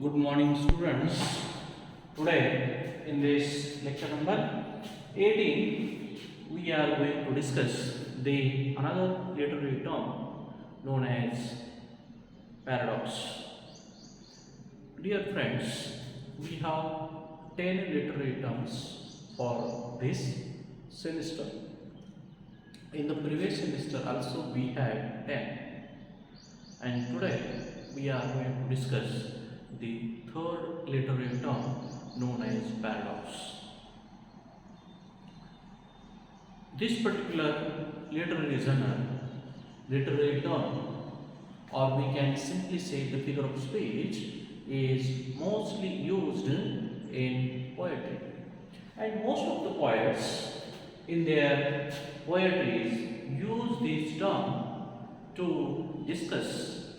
Good morning, students. Today, in this lecture number 18, we are going to discuss the another literary term known as paradox. Dear friends, we have 10 literary terms for this semester. In the previous semester, also we had 10, and today we are going to discuss the third literary term known as paradox. This particular literary term, or we can simply say the figure of speech, is mostly used in poetry. And most of the poets in their poetries use this term to discuss,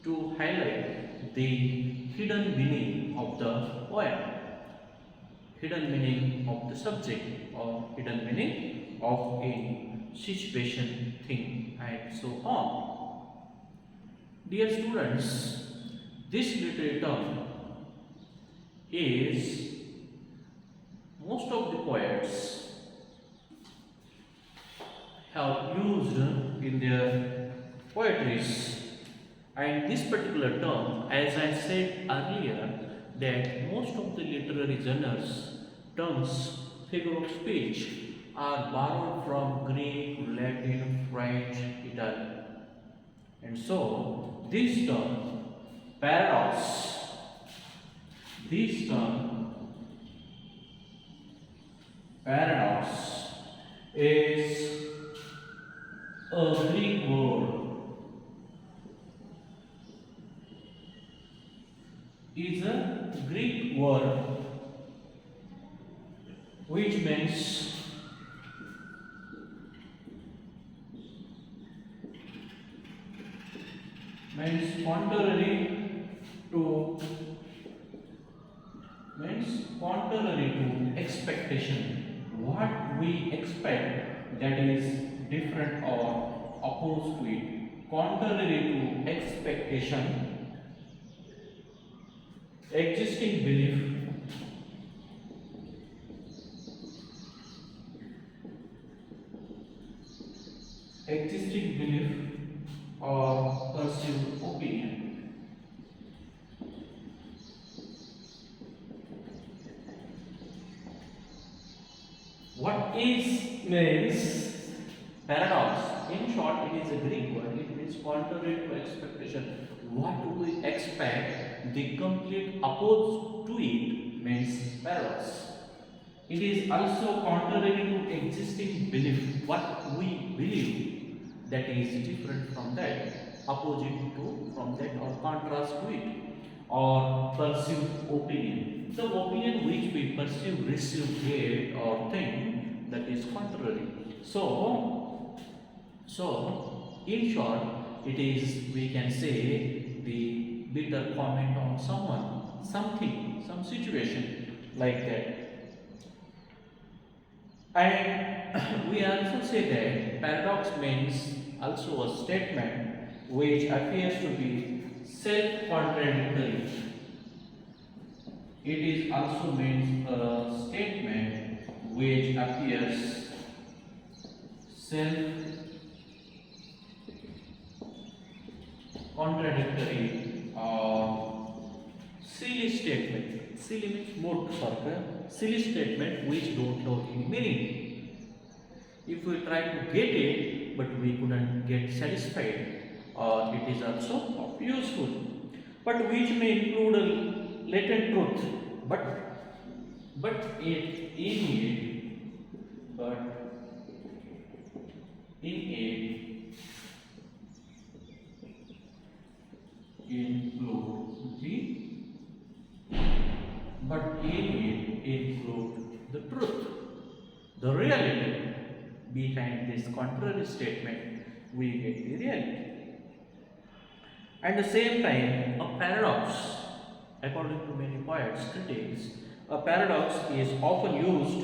to highlight the hidden meaning of the poem, hidden meaning of the subject, or hidden meaning of a situation, thing, and so on. Dear students, this literary term is most of the poets have used in their poetries. And this particular term, as I said earlier, that most of the literary genres, terms, figure of speech are borrowed from Greek, Latin, French, Italian. And so, this term, paradox, this term, paradox, is a Greek word, is a Greek word which means contrary to expectation. What we expect, that is different or opposed to it. Contrary to expectation, existing belief, or perceived opinion. What is means paradox? In short, it is a Greek word. It means contrary to expectation. What do we expect? The complete opposite to it means paradox. It is also contrary to existing belief. What we believe, that is different from that, opposite to from that, or contrast to it, or perceived opinion. The opinion which we perceive, receive, hear, or think, that is contrary. So in short, it is, we can say, the bitter comment on someone, something, some situation like that. And we also say that paradox means also a statement which appears to be self-contradictory. It is also means a statement which appears self-contradictory or silly statement. Silly means more silly statement which don't have any meaning. If we try to get it, but we couldn't get satisfied, it is also useful. But which may include a latent truth, but it in it, but in it include the truth, the reality. Behind this contrary statement, we get the reality. At the same time, a paradox, according to many poets, critics, a paradox is often used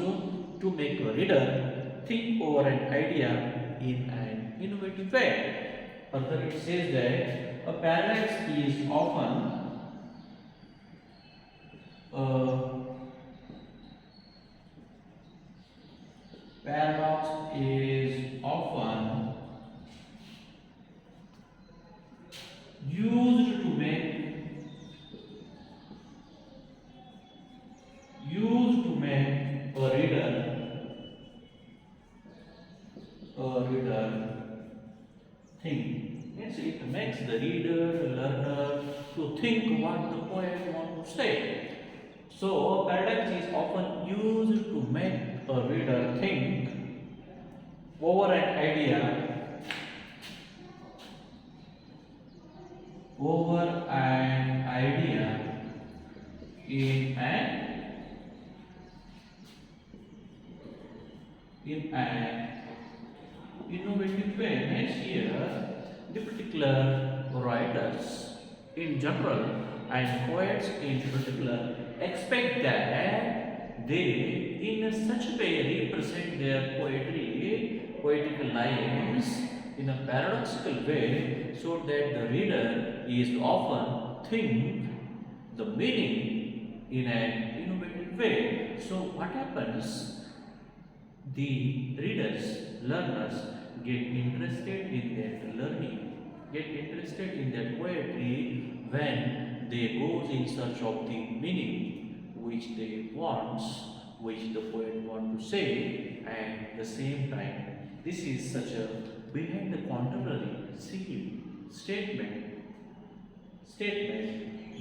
to make a reader think over an idea in an innovative way. Further, it says that a paradox is often A paradox is often used to make a reader think. Means it makes the reader, learner to think what the poet wants to say. So paradox is often used to make a reader think over an idea, in an innovative way. Hence here, the particular writers in general and poets in particular expect that they in such a way represent their poetical lines in a paradoxical way so that the reader is often think the meaning in an innovative way. So what happens? The readers, learners get interested in that learning, get interested in that poetry when they go in search of the meaning which the poet wants to say, and at the same time, this is such a behind the contrary, silly statement.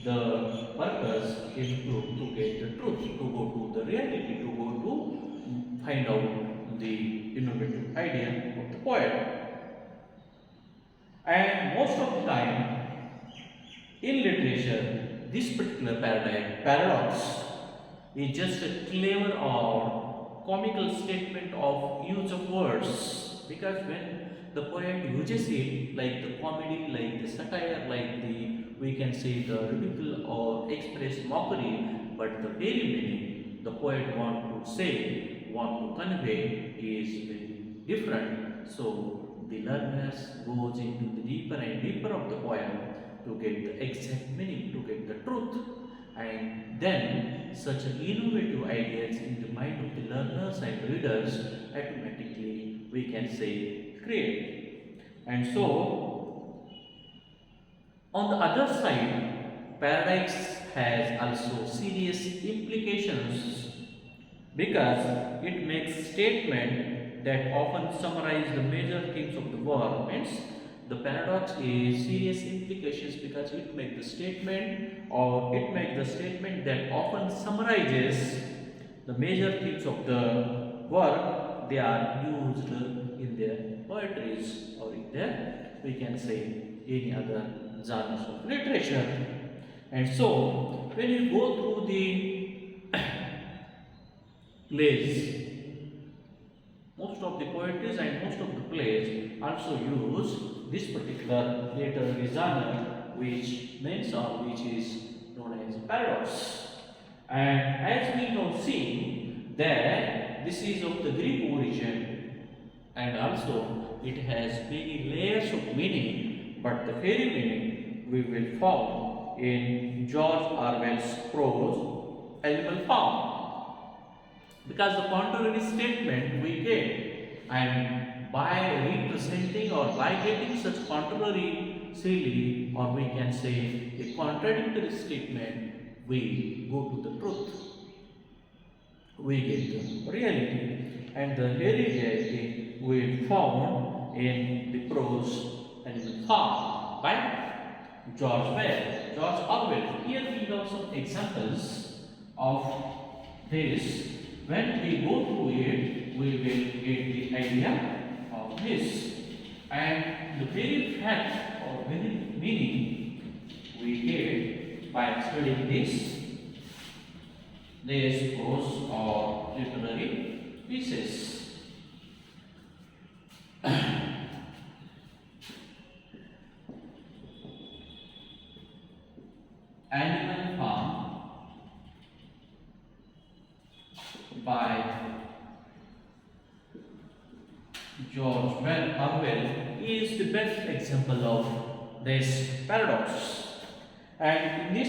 The purpose is to get the truth, to go to the reality, to go to find out the innovative idea of the poet. And most of the time in literature, this particular paradox is just a clever or comical statement of use of words, because when the poet uses it like the comedy, like the satire, like the we can say the ridicule or express mockery, but the very meaning the poet want to say, want to convey is very different. So the learners goes into the deeper and deeper of the poem to get the exact meaning, to get the truth, and then such innovative ideas in the mind of the learners and readers automatically we can say create. And so on the other side, paradox has also serious implications because it makes statement that often summarize the major themes of the work. Means the paradox is serious implications because it makes the statement that often summarizes the major themes of the work. They are used in their poetries or in their we can say any other genres of literature. And so when you go through the plays, most of the poetries and most of the plays also use this particular literary genre which is known as paradox. And as we now see that this is of the Greek origin and also it has many layers of meaning, but the very meaning we will find in George Orwell's prose Animal Farm. Because the contrary statement we get, and by representing or by getting such contrary silly or we can say a contradictory statement, we go to the truth, we get the reality, and the very reality we found in the prose Animal Farm by George Orwell. Here we have some examples of this. When we go through it, we will get the idea of this. And the very fact or very meaning we get by studying this prose or literary pieces. Animal Farm by George Orwell is the best example of this paradox. And in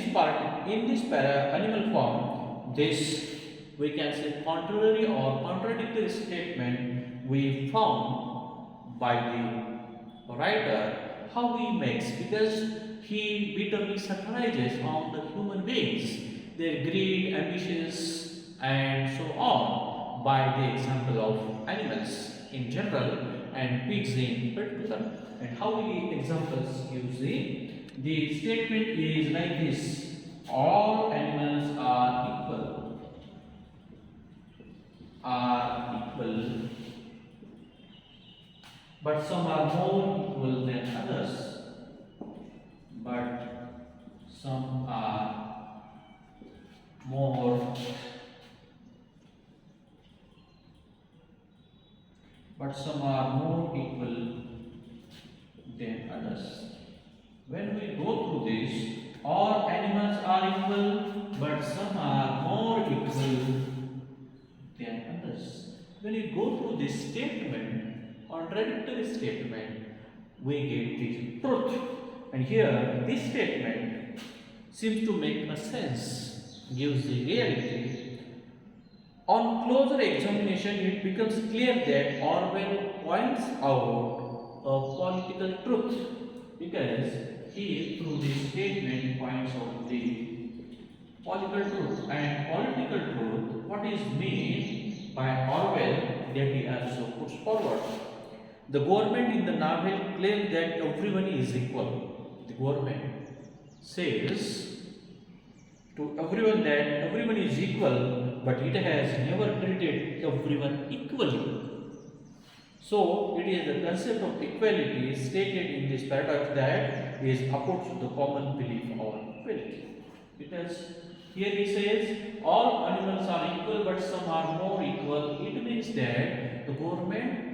this Animal Farm, this, we can say, contrary or contradictory statement we found by the writer, how he makes, because he bitterly satirizes on the human beings, their greed, ambitions, and so on, by the example of animals in general and pigs in particular. And how he examples gives the statement is like this: all animals are equal, but some are more equal than others. But some are more, but some are more equal than others. When we go through this, all animals are equal, but some are more equal than others. When you go through this statement, contradictory statement, we get the truth. And here, this statement seems to make a sense, gives the reality. On closer examination, it becomes clear that Orwell points out a political truth, because he, through this statement, points out the political truth. And political truth, what is meant by Orwell, that he also puts forward. The government in the novel claims that everyone is equal. The government says to everyone that everyone is equal, but it has never treated everyone equally. So, it is the concept of equality stated in this paradox that is opposed to the common belief of equality. Because here he says all animals are equal, but some are more equal. It means that the government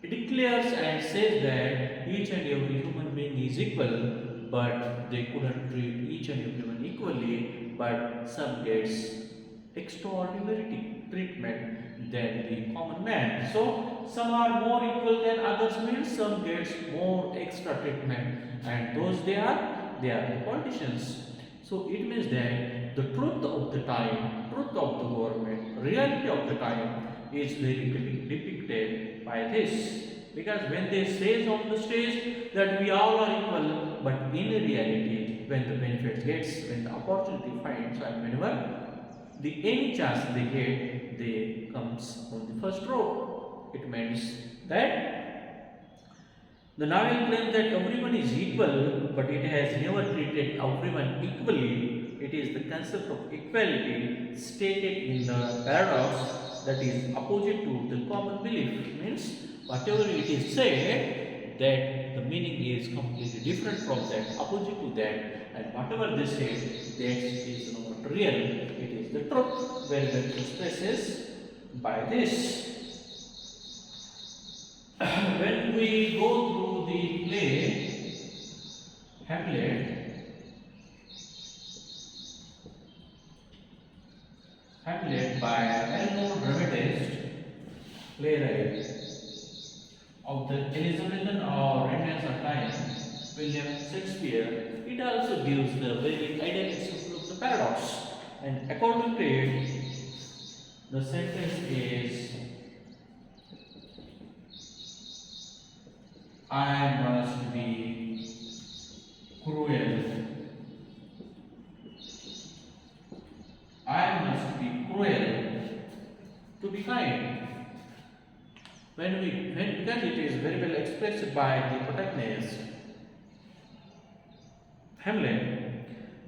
declares and says that each and every human being is equal, but they couldn't treat each and everyone equally, but some gets extraordinary treatment than the common man. So some are more equal than others means some gets more extra treatment, and those they are the politicians. So it means that the truth of the time, truth of the government, reality of the time is very depicted by this. Because when they say on the stage that we all are equal, but in reality, when the benefit gets, when the opportunity finds, and whenever the any chance they get, they comes on the first row. It means that the novel claims that everyone is equal, but it has never treated everyone equally. It is the concept of equality stated in the paradox that is opposite to the common belief. Means whatever it is said, that the meaning is completely different from that, opposite to that, and whatever they say, that is not real. It is the truth, very well expresses by this. When we go through the play Hamlet by a well-known dramatist, playwright of the Elizabethan or Renaissance time, William Shakespeare, it also gives the very ideal example of the paradox. And according to it, the sentence is, I must be cruel. I must be cruel to be kind. Because it is very well expressed by the protagonist, Hamlet,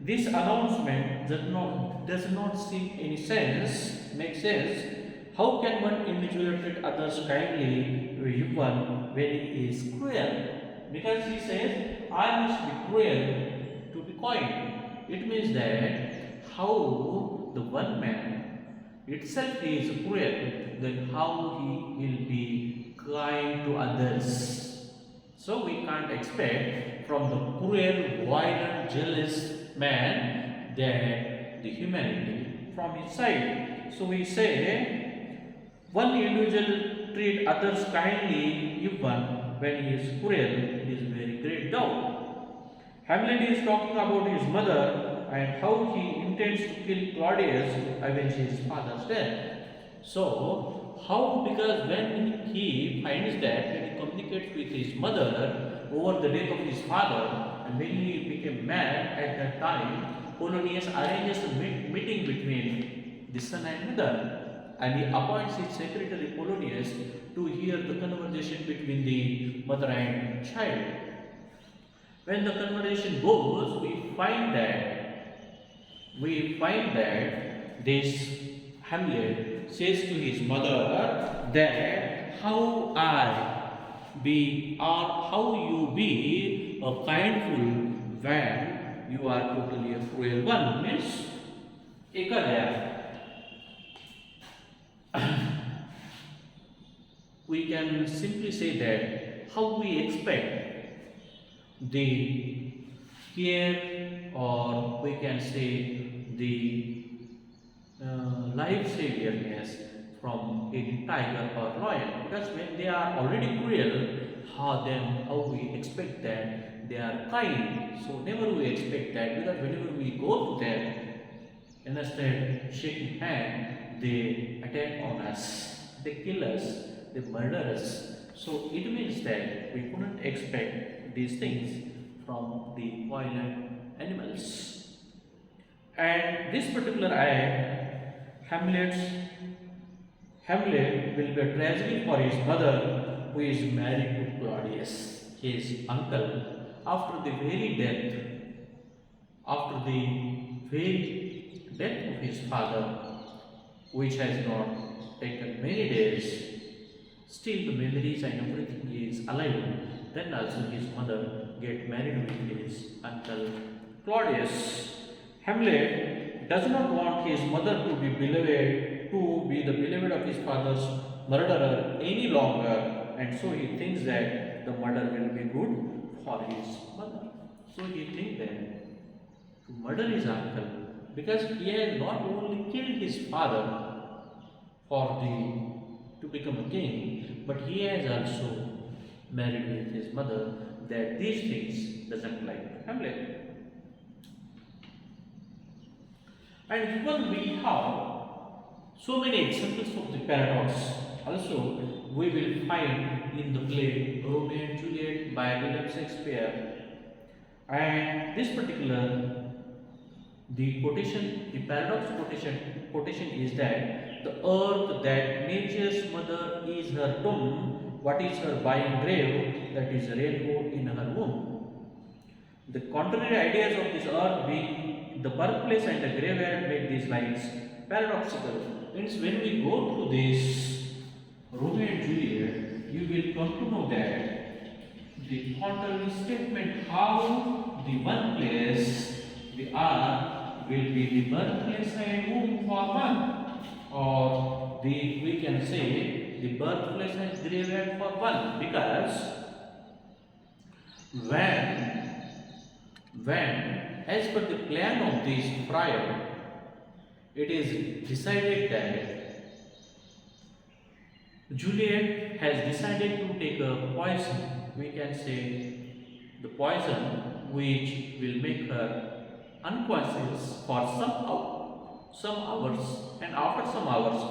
this announcement does not seem any sense, make sense. How can one individual treat others kindly even when he is cruel? Because he says, I must be cruel to be kind. It means that how the one man itself is cruel, then how he will be kind to others. So we can't expect from the cruel, violent, jealous man that the humanity from his side. So we say, one individual treat others kindly even when he is cruel, it is very great doubt. Hamlet is talking about his mother and how he intends to kill Claudius to avenge his father's death. So, how? Because when he finds that, when he communicates with his mother over the death of his father, and when he became mad at that time, Polonius arranges a meeting between the son and mother, and he appoints his secretary Polonius to hear the conversation between the mother and child. When the conversation goes, we find that this Hamlet says to his mother that how I be or how you be a kindful when you are totally a cruel one. Means एखाद्या we can simply say that how we expect the care, or we can say the life saviourness from a tiger or lion, because when they are already cruel, how we expect that they are kind. So never we expect that, because whenever we go to them, instead shaking hand, they attack on us, they kill us, they murder us. So it means that we couldn't expect these things from the violent animals. And this particular act, Hamlet will be a tragedy for his mother, who is married to Claudius, his uncle, after the very death of his father, which has not taken many days. Still, the memories and everything is alive. Then also his mother get married with his uncle Claudius. Hamlet does not want his mother to be the beloved of his father's murderer any longer, and so he thinks that the murder will be good for his mother. So he thinks that to murder his uncle, because he has not only killed his father to become a king, but he has also married with his mother, that these things doesn't like Hamlet. And even we have so many examples of the paradox. Also, we will find in the play Romeo and Juliet by William Shakespeare. And this particular, the paradox quotation is that the earth that nature's mother is her tomb, what is her buying grave, that is a rainbow in her womb. The contrary ideas of this earth being the birthplace and the graveyard make these lines paradoxical. Means when we go through this Romeo and Juliet, you will come to know that the contrary statement, how the one place, the earth, will be the birthplace and womb for one, or we can say the birthplace and graveyard for one, because when as per the plan of this friar, it is decided that Juliet has decided to take a poison, we can say the poison which will make her unconscious for some hours, and after some hours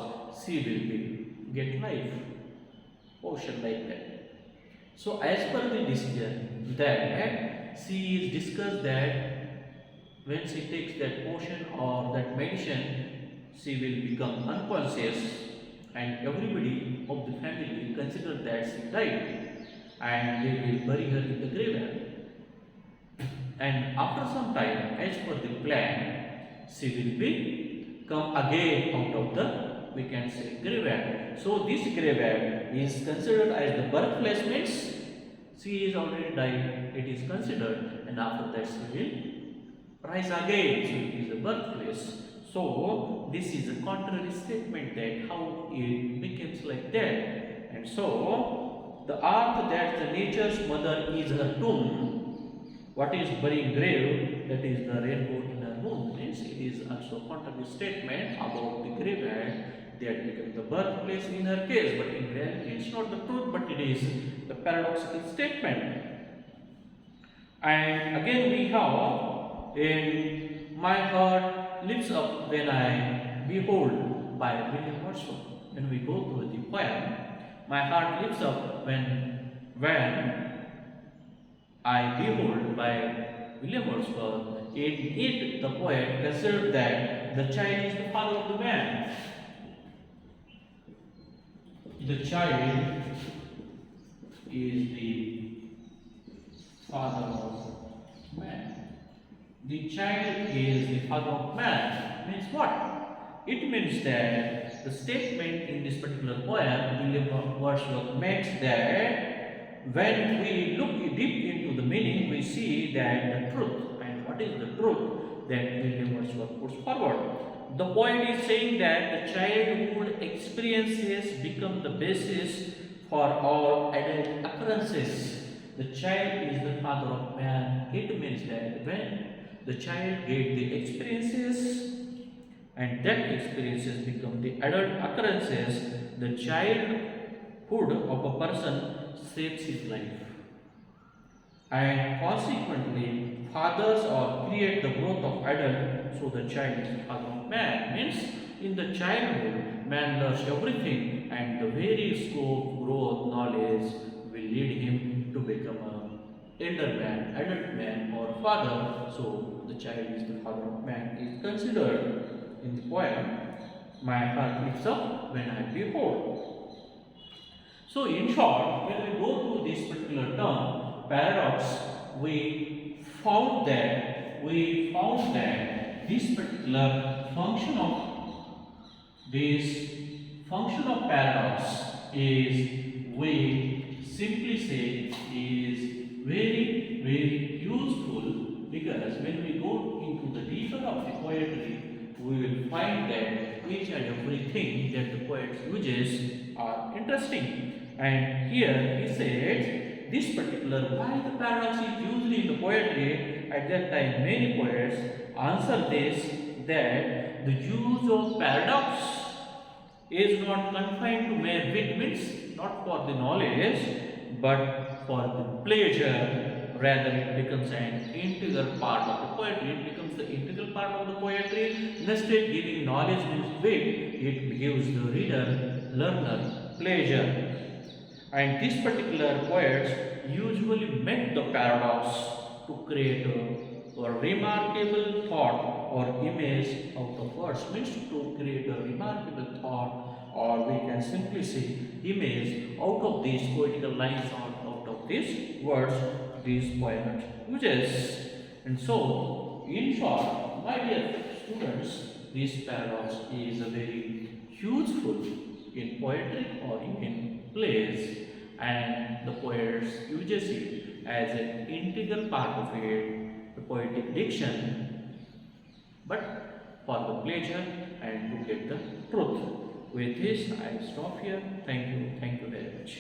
she will get life, potion like that. So as per the decision that she is discussed that when she takes that potion or that medicine, she will become unconscious, and everybody of the family will consider that she died, and they will bury her in the graveyard. And after some time, as per the plan, she will be come again out of the, we can say, graveyard. So this graveyard is considered as the birthplace, means she is already died, it is considered, and after that she will rise again, so it is a birthplace. So this is a contrary statement, that how it becomes like that. And so the earth that the nature's mother is her tomb, what is burying grave, that is the rainbow in her womb. Means it is also contrary statement about the graveyard that becomes the birthplace in her case, but in reality it's not the truth, but it is the paradoxical statement. And again we have in My Heart Lifts Up When I Behold by William Wordsworth. When we go through the poem, My Heart Lifts Up when I Behold by William Wordsworth. In it, the poet considered that the child is the father of the man. The child is the father of man. The child is the father of man means what? It means that the statement in this particular poem, William Wordsworth makes that when we look deep into the meaning, we see that the truth. And what is the truth that William Wordsworth puts forward? The poet is saying that the childhood experiences become the basis for all adult occurrences. The child is the father of man. It means that when the child gets the experiences and that experiences become the adult occurrences, the childhood of a person shapes his life. And consequently, fathers or create the growth of adult, so the child is the father of man. Means in the childhood, man learns everything and the very scope, growth, knowledge will lead him to become a elder man, adult man or father. So the child is the father of man is considered in the poem, My Heart Lifts Up When I Behold. So in short, when we go through this particular term, paradox, we found that this particular function of paradox is, we simply say, is very useful, because when we go into the deeper of the poetry, we will find that each and everything that the poet uses are interesting. And here he said this particular, why the paradox is usually in the poetry. At that time many poets answer this, that the use of paradox is not confined to mere wit, means not for the knowledge but for the pleasure. Rather, it becomes an integral part of the poetry. It becomes the integral part of the poetry. Instead, giving knowledge with wit, it gives the reader, learner, pleasure. And these particular poets usually make the paradox to create a remarkable thought or image out of words. Means to create a remarkable thought, or we can simply say image out of these poetical lines or out of these words these poet uses. And so, in short, my dear students, this paradox is a very useful in poetry or in plays, and the poets uses it as an integral part of it, the poetic diction, but for the pleasure and to get the truth. With this, I stop here. Thank you very much.